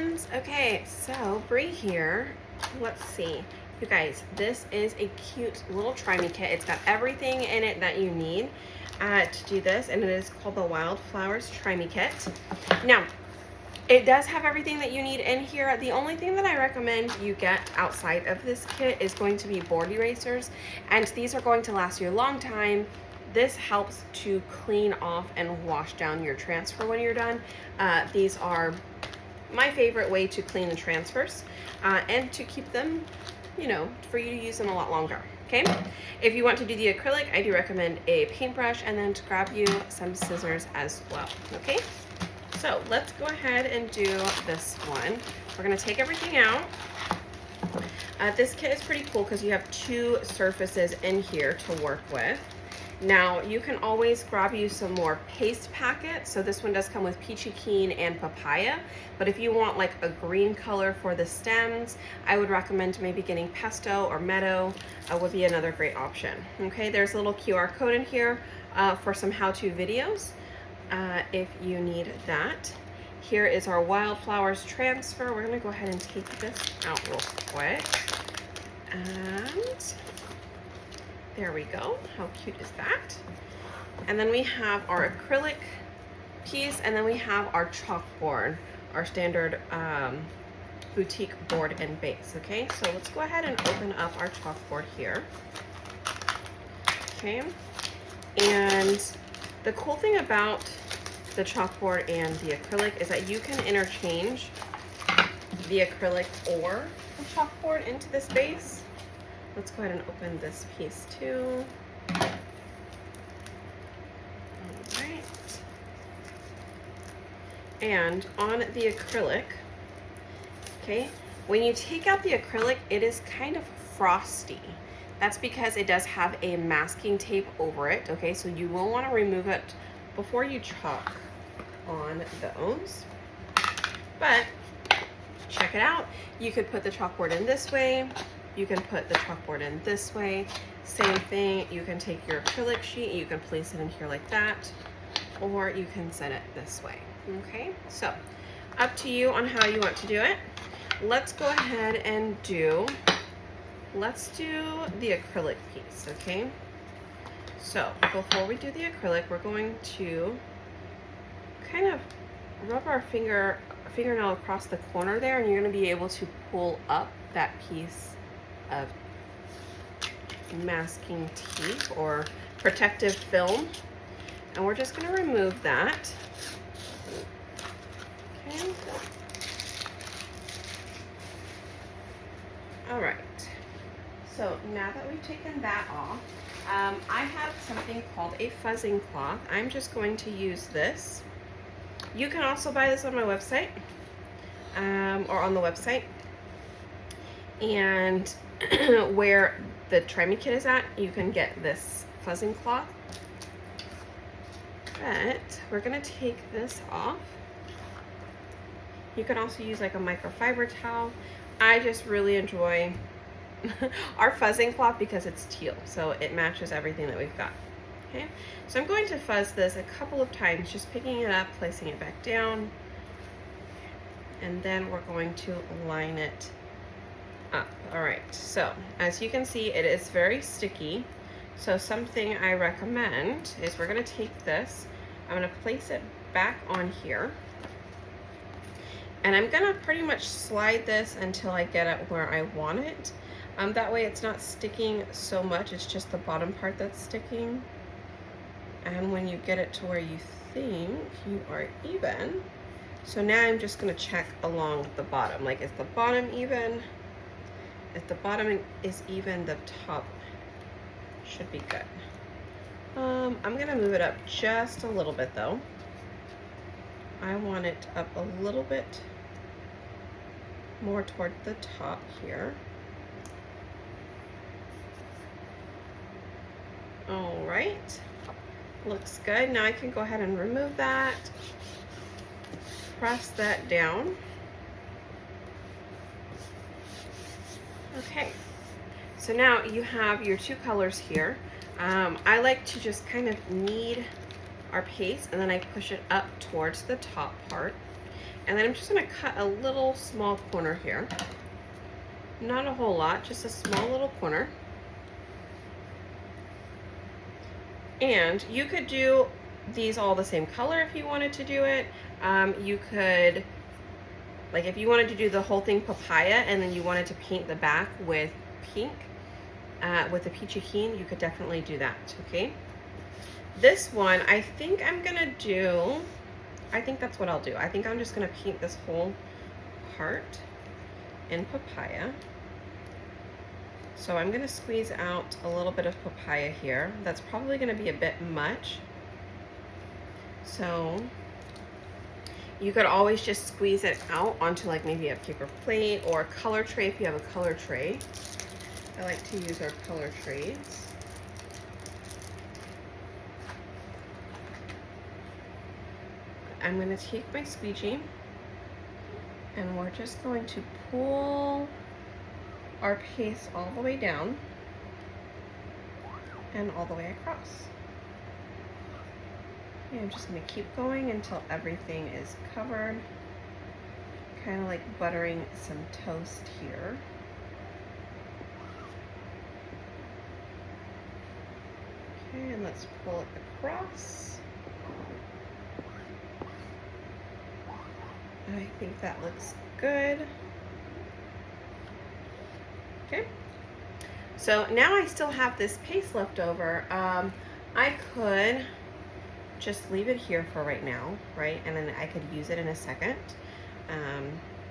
friends. Okay, so Bree here. Let's see. You guys, this is a cute little Try Me kit. It's got everything in it that you need to do this, and it is called the Wildflowers Try Me Kit. Now, it does have everything that you need in here. The only thing that I recommend you get outside of this kit is going to be board erasers, and these are going to last you a long time. This helps to clean off and wash down your transfer when you're done. These are my favorite way to clean the transfers and to keep them, you know, for you to use them a lot longer. Okay, if you want to do the acrylic, I do recommend a paintbrush, and then to grab you some scissors as well. Okay, so let's go ahead and do this one. We're going to take everything out. This kit is pretty cool because you have two surfaces in here to work with. Now, you can always grab you some more paste packets. So this one does come with Peachy Keen and Papaya. But if you want like a green color for the stems, I would recommend maybe getting Pesto or Meadow would be another great option. Okay, there's a little QR code in here for some how-to videos if you need that. Here is our Wildflowers transfer. We're gonna go ahead and take this out real quick. And there we go. How cute is that? And then we have our acrylic piece, and then we have our chalkboard, our standard boutique board and base. Okay, so let's go ahead and open up our chalkboard here. Okay, and the cool thing about the chalkboard and the acrylic is that you can interchange the acrylic or the chalkboard into this base. Let's go ahead and open this piece too. All right. And on the acrylic, okay, when you take out the acrylic, it is kind of frosty. That's because it does have a masking tape over it, okay? So you will want to remove it before you chalk on those. But check it out. You could put the chalkboard in this way. You can put the chalkboard in this way. Same thing, you can take your acrylic sheet, you can place it in here like that, or you can set it this way. Okay, so up to you on how you want to do it. Let's go ahead and let's do the acrylic piece, okay? So before we do the acrylic, we're going to kind of rub our fingernail across the corner there, and you're going to be able to pull up that piece of masking tape or protective film, and we're just going to remove that. Okay. All right. So now that we've taken that off, I have something called a fuzzing cloth. I'm just going to use this. You can also buy this on my website or on the website. And where the Try Me kit is at, you can get this fuzzing cloth. But we're gonna take this off. You can also use like a microfiber towel. I just really enjoy our fuzzing cloth because it's teal, so it matches everything that we've got. Okay, so I'm going to fuzz this a couple of times, just picking it up, placing it back down, and then we're going to line it up. All right, so as you can see, it is very sticky. So something I recommend is we're going to take this, I'm going to place it back on here, and I'm going to pretty much slide this until I get it where I want it. That way it's not sticking so much, it's just the bottom part that's sticking. And when you get it to where you think you are even, so now I'm just going to check along the bottom, like is the bottom even? If the bottom is even, the top should be good. I'm gonna move it up just a little bit though. I want it up a little bit more toward the top here. All right, looks good. Now I can go ahead and remove that, press that down. Okay, so now you have your two colors here. I like to just kind of knead our paste, and then I push it up towards the top part. And then I'm just gonna cut a little small corner here. Not a whole lot, just a small little corner. And you could do these all the same color if you wanted to do it. You could, like if you wanted to do the whole thing papaya and then you wanted to paint the back with pink, with the peachy keen, you could definitely do that, okay? This one, I think that's what I'll do. I think I'm just gonna paint this whole part in papaya. So I'm gonna squeeze out a little bit of papaya here. That's probably gonna be a bit much. So you could always just squeeze it out onto like maybe a paper plate or a color tray if you have a color tray. I like to use our color trays. I'm gonna take my squeegee and we're just going to pull our paste all the way down and all the way across. And I'm just going to keep going until everything is covered, kind of like buttering some toast here. Okay, and let's pull it across. I think that looks good. Okay, so now I still have this paste left over. I could just leave it here for right now, right? And then I could use it in a second.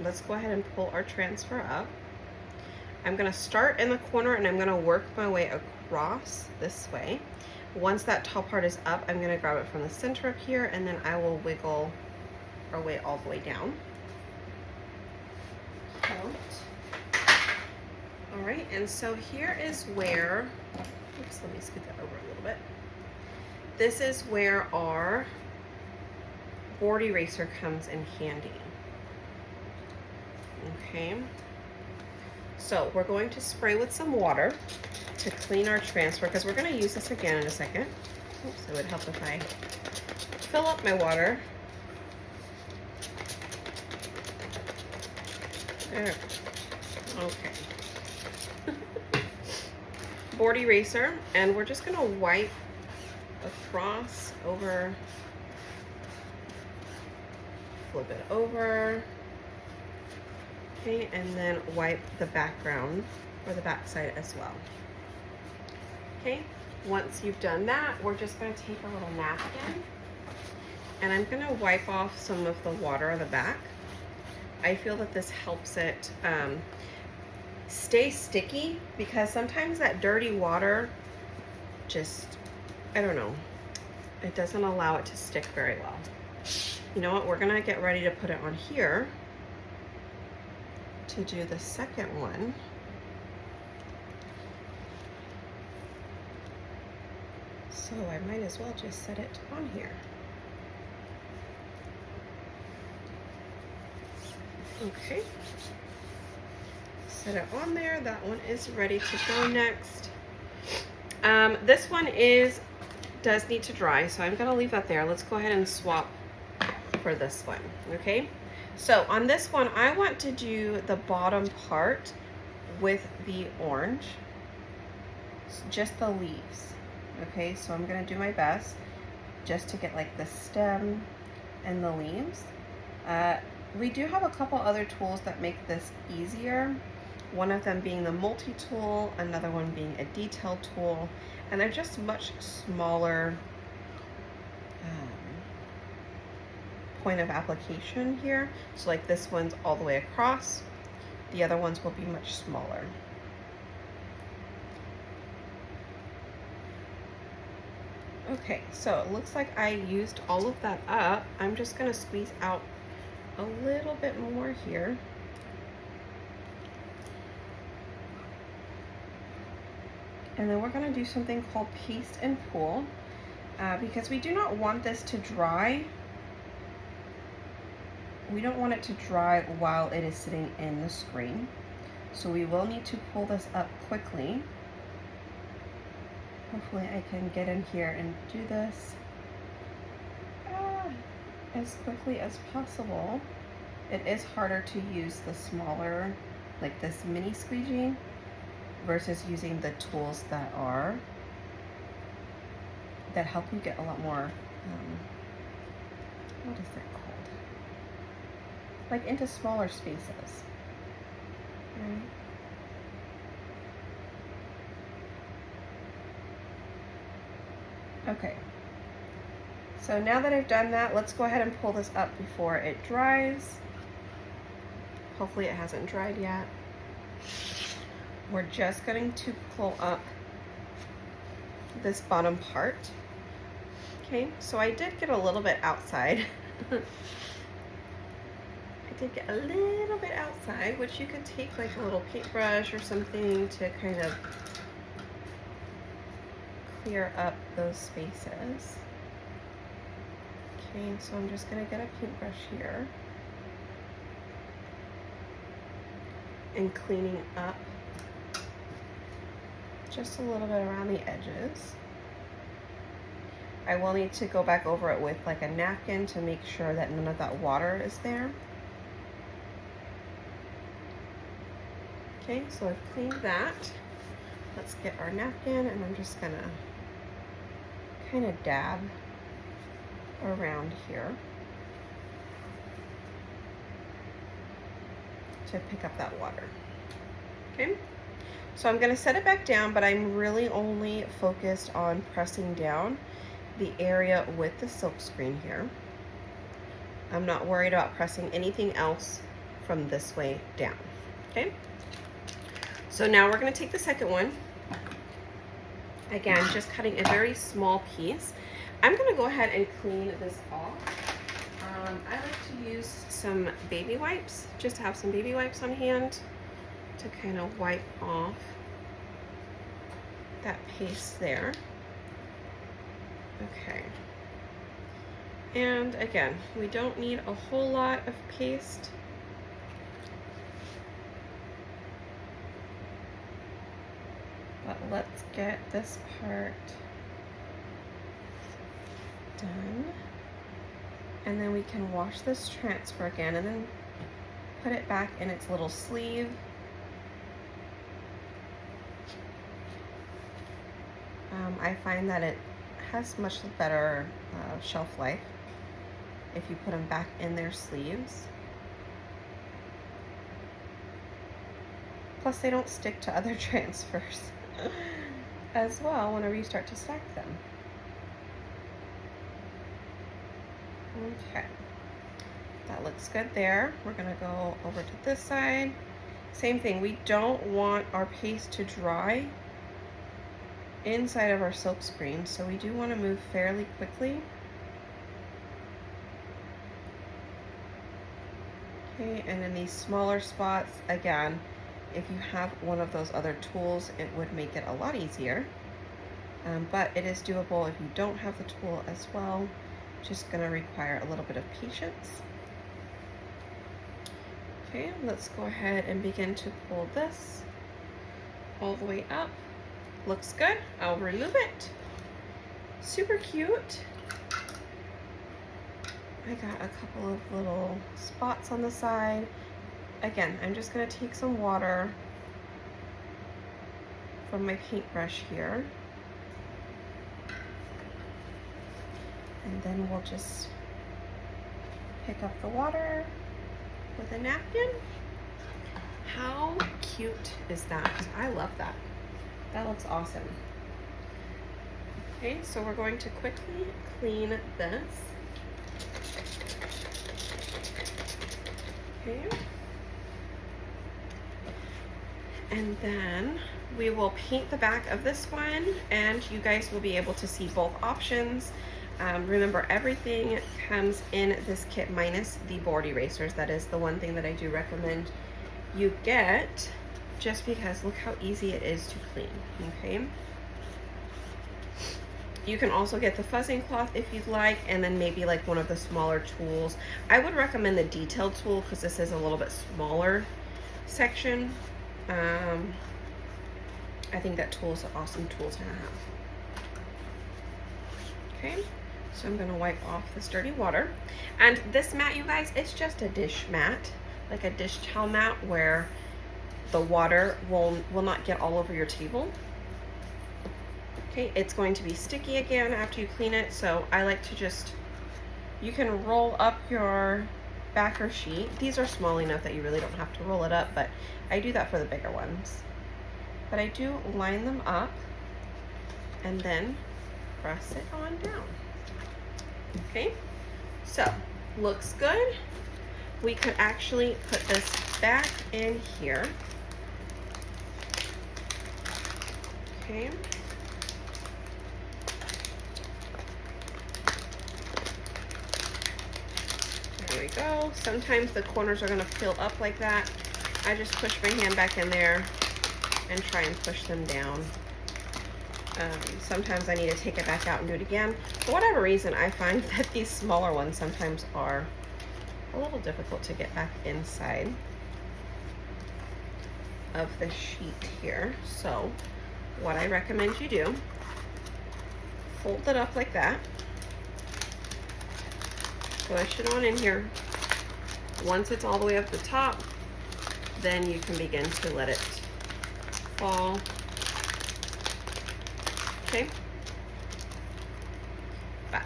Let's go ahead and pull our transfer up. I'm gonna start in the corner and I'm gonna work my way across this way. Once that top part is up, I'm gonna grab it from the center up here and then I will wiggle our way all the way down. All right, and so here is where, oops, let me scoot that over a little bit. This is where our board eraser comes in handy. Okay, so we're going to spray with some water to clean our transfer because we're going to use this again in a second. Oops, it would help if I fill up my water. There. Okay. Board eraser, and we're just gonna wipe across, over, flip it over, okay, and then wipe the background or the back side as well. Okay, once you've done that, we're just gonna take a little napkin and I'm gonna wipe off some of the water on the back. I feel that this helps it stay sticky because sometimes that dirty water just, I don't know, it doesn't allow it to stick very well. You know what, we're gonna get ready to put it on here to do the second one. So I might as well just set it on here. Okay, set it on there. That one is ready to go next. This one does need to dry, so I'm gonna leave that there. Let's go ahead and swap for this one, okay? So on this one, I want to do the bottom part with the orange, just the leaves, okay? So I'm gonna do my best just to get like the stem and the leaves. We do have a couple other tools that make this easier. One of them being the multi-tool, another one being a detail tool, and they're just much smaller point of application here. So like this one's all the way across, the other ones will be much smaller. Okay, so it looks like I used all of that up. I'm just gonna squeeze out a little bit more here. And then we're gonna do something called paste and pull because we do not want this to dry. We don't want it to dry while it is sitting in the screen. So we will need to pull this up quickly. Hopefully I can get in here and do this as quickly as possible. It is harder to use the smaller, like this mini squeegee, versus using the tools that help you get a lot more, what is that called? Like into smaller spaces, right? Okay, so now that I've done that, let's go ahead and pull this up before it dries. Hopefully it hasn't dried yet. We're just going to pull up this bottom part. Okay, so I did get a little bit outside. I did get a little bit outside, which you could take like a little paintbrush or something to kind of clear up those spaces. Okay, so I'm just gonna get a paintbrush here and cleaning up just a little bit around the edges. I will need to go back over it with like a napkin to make sure that none of that water is there. Okay, so I've cleaned that. Let's get our napkin, and I'm just gonna kind of dab around here to pick up that water. Okay, so I'm gonna set it back down, but I'm really only focused on pressing down the area with the silkscreen here. I'm not worried about pressing anything else from this way down. Okay, so now we're going to take the second one. Again, just cutting a very small piece. I'm going to go ahead and clean this off. I like to use some baby wipes, just to have some baby wipes on hand to kind of wipe off that paste there. Okay, and again, we don't need a whole lot of paste. But let's get this part done. And then we can wash this transfer again and then put it back in its little sleeve. I find that it has much better shelf life if you put them back in their sleeves. Plus they don't stick to other transfers as well whenever you start to stack them. Okay, that looks good there. We're gonna go over to this side. Same thing, we don't want our paste to dry inside of our silk screen, so we do want to move fairly quickly. Okay, and in these smaller spots, again, if you have one of those other tools, it would make it a lot easier. But it is doable if you don't have the tool as well. Just going to require a little bit of patience. Okay, let's go ahead and begin to pull this all the way up. Looks good. I'll remove it. Super cute. I got a couple of little spots on the side. Again, I'm just going to take some water from my paintbrush here. And then we'll just pick up the water with a napkin. How cute is that? I love that. That looks awesome. Okay, so we're going to quickly clean this. Okay. And then we will paint the back of this one, and you guys will be able to see both options. Remember, everything comes in this kit minus the board erasers. That is the one thing that I do recommend you get, just because look how easy it is to clean. Okay, you can also get the fuzzing cloth if you'd like, and then maybe like one of the smaller tools. I would recommend the detailed tool because this is a little bit smaller section. I think that tool is an awesome tool to have. Okay, So I'm gonna wipe off this dirty water. And this mat, you guys, it's just a dish mat, like a dish towel mat where the water will not get all over your table. Okay, it's going to be sticky again after you clean it, so I like to just, you can roll up your backer sheet. These are small enough that you really don't have to roll it up, but I do that for the bigger ones. But I do line them up and then press it on down. Okay, so looks good. We could actually put this back in here. Okay. There we go. Sometimes the corners are going to fill up like that. I just push my hand back in there and try and push them down. Sometimes I need to take it back out and do it again. For whatever reason, I find that these smaller ones sometimes are a little difficult to get back inside of the sheet here. So what I recommend you do, fold it up like that, push it on in here. Once it's all the way up the top, then you can begin to let it fall. Okay, but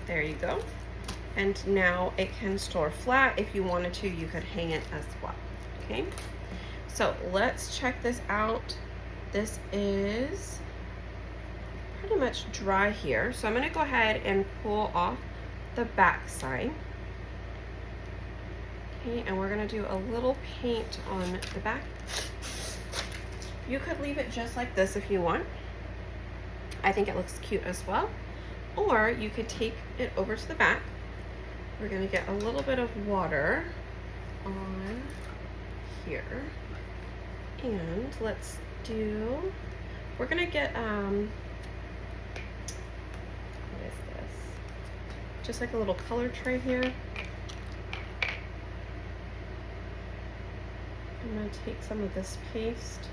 there you go. And now it can store flat. If you wanted to, you could hang it as well. Okay, so let's check this out. This is pretty much dry here. So I'm gonna go ahead and pull off the back side. Okay, and we're gonna do a little paint on the back. You could leave it just like this if you want. I think it looks cute as well. Or you could take it over to the back. We're gonna get a little bit of water on here. And let's do, we're gonna get, what is this? Just like a little color tray here. I'm gonna take some of this paste.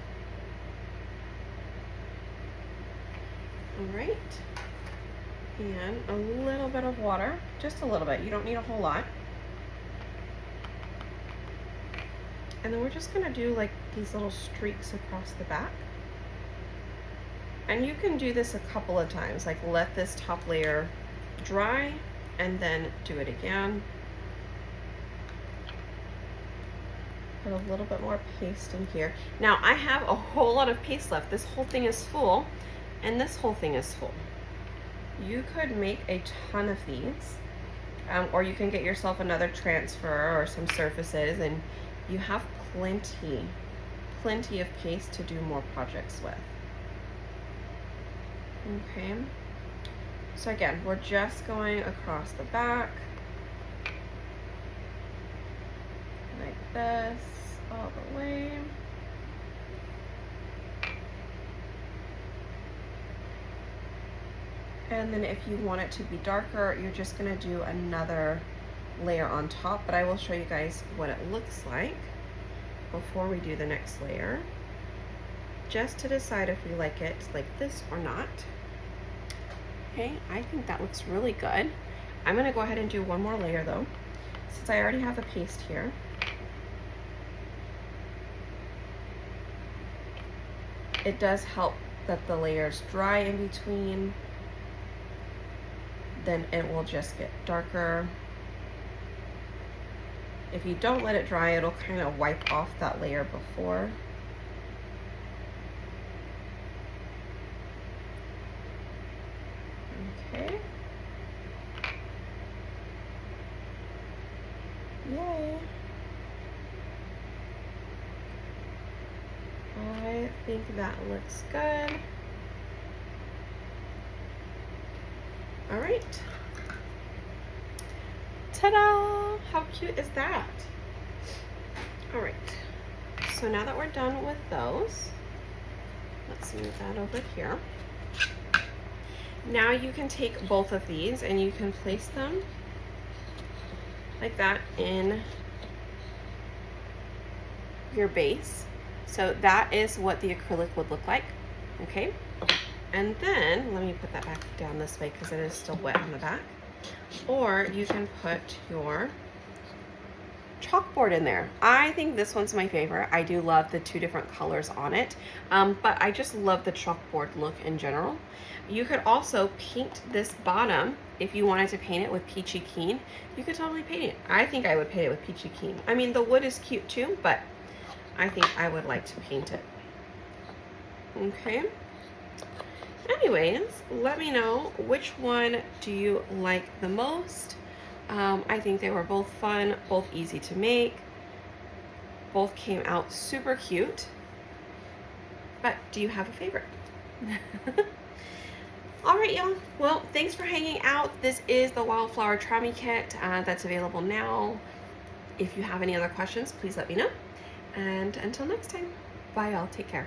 All right, and a little bit of water, just a little bit. You don't need a whole lot. And then we're just gonna do like these little streaks across the back. And you can do this a couple of times, like let this top layer dry and then do it again. Put a little bit more paste in here. Now I have a whole lot of paste left. This whole thing is full. And this whole thing is full. You could make a ton of these, or you can get yourself another transfer or some surfaces, and you have plenty of paste to do more projects with. Okay, so again, we're just going across the back, like this, all the way. And then if you want it to be darker, you're just gonna do another layer on top, but I will show you guys what it looks like before we do the next layer, just to decide if we like it like this or not. Okay, I think that looks really good. I'm gonna go ahead and do one more layer though, since I already have the paste here. It does help that the layers dry in between. Then it will just get darker. If you don't let it dry, it'll kind of wipe off that layer before. Okay. Yay. I think that looks good. All right. Ta-da! How cute is that? All right. So now that we're done with those, let's move that over here. Now you can take both of these and you can place them like that in your base. So that is what the acrylic would look like. Okay. And then, let me put that back down this way because it is still wet on the back. Or you can put your chalkboard in there. I think this one's my favorite. I do love the two different colors on it, but I just love the chalkboard look in general. You could also paint this bottom if you wanted to paint it with Peachy Keen. You could totally paint it. I think I would paint it with Peachy Keen. I mean, the wood is cute too, but I think I would like to paint it. Okay. Anyways, let me know which one do you like the most. I think they were both fun, both easy to make. Both came out super cute. But do you have a favorite? All right, y'all. Well, thanks for hanging out. This is the Wildflower Try-Me Kit that's available now. If you have any other questions, please let me know. And until next time, bye, y'all. Take care.